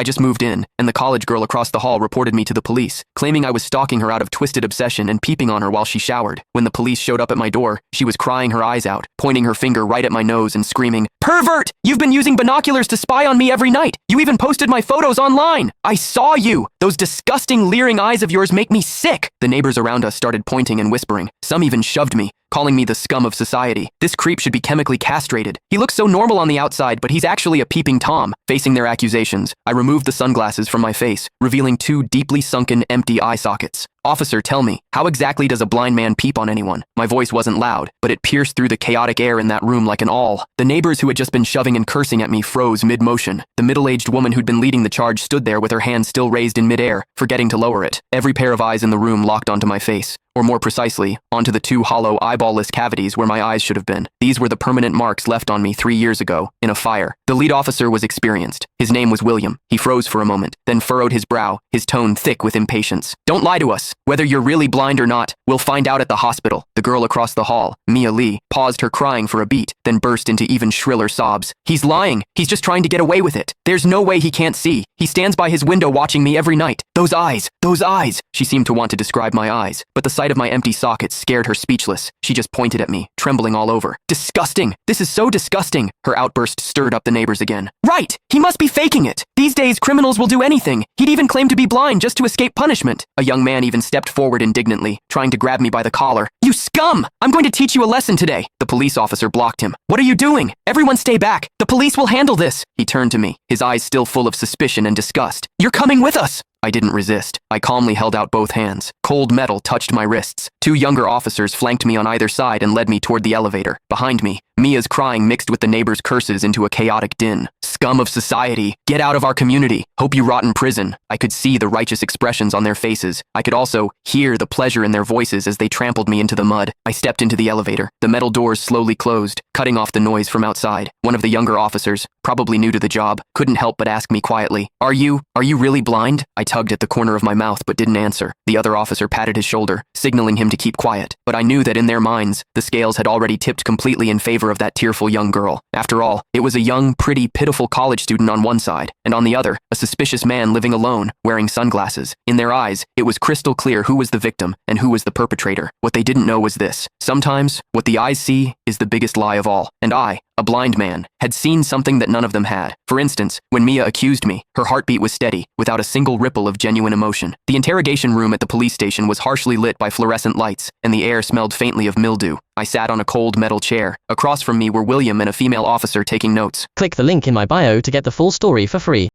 I just moved in, and the college girl across the hall reported me to the police, claiming I was stalking her out of twisted obsession and peeping on her while she showered. When the police showed up at my door, she was crying her eyes out, pointing her finger right at my nose and screaming, "Pervert! You've been using binoculars to spy on me every night! You even posted my photos online! I saw you! Those disgusting, leering eyes of yours make me sick!" The neighbors around us started pointing and whispering. Some even shoved me, calling me the scum of society. This creep should be chemically castrated. He looks so normal on the outside, but he's actually a peeping Tom. Facing their accusations, I removed the sunglasses from my face, revealing two deeply sunken, empty eye sockets. "Officer, tell me, how exactly does a blind man peep on anyone?" My voice wasn't loud, but it pierced through the chaotic air in that room like an awl. The neighbors who had just been shoving and cursing at me froze mid-motion. The middle-aged woman who'd been leading the charge stood there with her hand still raised in mid-air, forgetting to lower it. Every pair of eyes in the room locked onto my face, or more precisely, onto the two hollow, eyeball-less cavities where my eyes should have been. These were the permanent marks left on me 3 years ago, in a fire. The lead officer was experienced. His name was William. He froze for a moment, then furrowed his brow, his tone thick with impatience. "Don't lie to us. Whether you're really blind or not, we'll find out at the hospital." The girl across the hall, Mia Lee, paused her crying for a beat, then burst into even shriller sobs. "He's lying. He's just trying to get away with it. There's no way he can't see. He stands by his window watching me every night. Those eyes, those eyes." She seemed to want to describe my eyes, but the sight of my empty sockets scared her speechless. She just pointed at me, trembling all over. "Disgusting! This is so disgusting!" Her outburst stirred up the neighbors again. "Right! He must be faking it! These days, criminals will do anything. He'd even claim to be blind just to escape punishment." A young man even stepped forward indignantly, trying to grab me by the collar. "You scum! I'm going to teach you a lesson today." The police officer blocked him. "What are you doing? Everyone stay back. The police will handle this." He turned to me, his eyes still full of suspicion and disgust. "You're coming with us." I didn't resist. I calmly held out both hands. Cold metal touched my wrists. Two younger officers flanked me on either side and led me toward the elevator. Behind me, Mia's crying mixed with the neighbors' curses into a chaotic din. "Scum of society! Get out of our community! Hope you rot in prison!" I could see the righteous expressions on their faces. I could also hear the pleasure in their voices as they trampled me into the mud. I stepped into the elevator. The metal doors slowly closed, cutting off the noise from outside. One of the younger officers, probably new to the job, couldn't help but ask me quietly, Are you really blind?" I tugged at the corner of my mouth but didn't answer. The other officer patted his shoulder, signaling him to keep quiet. But I knew that in their minds, the scales had already tipped completely in favor of that tearful young girl. After all, it was a young, pretty, pitiful college student on one side, and on the other, a suspicious man living alone, wearing sunglasses. In their eyes, it was crystal clear who was the victim and who was the perpetrator. What they didn't know was this: sometimes, what the eyes see is the biggest lie of all. And I, a blind man, had seen something that none of them had. For instance, when Mia accused me, her heartbeat was steady, without a single ripple of genuine emotion. The interrogation room at the police station was harshly lit by fluorescent lights, and the air smelled faintly of mildew. I sat on a cold metal chair. Across from me were William and a female officer taking notes. Click the link in my bio to get the full story for free.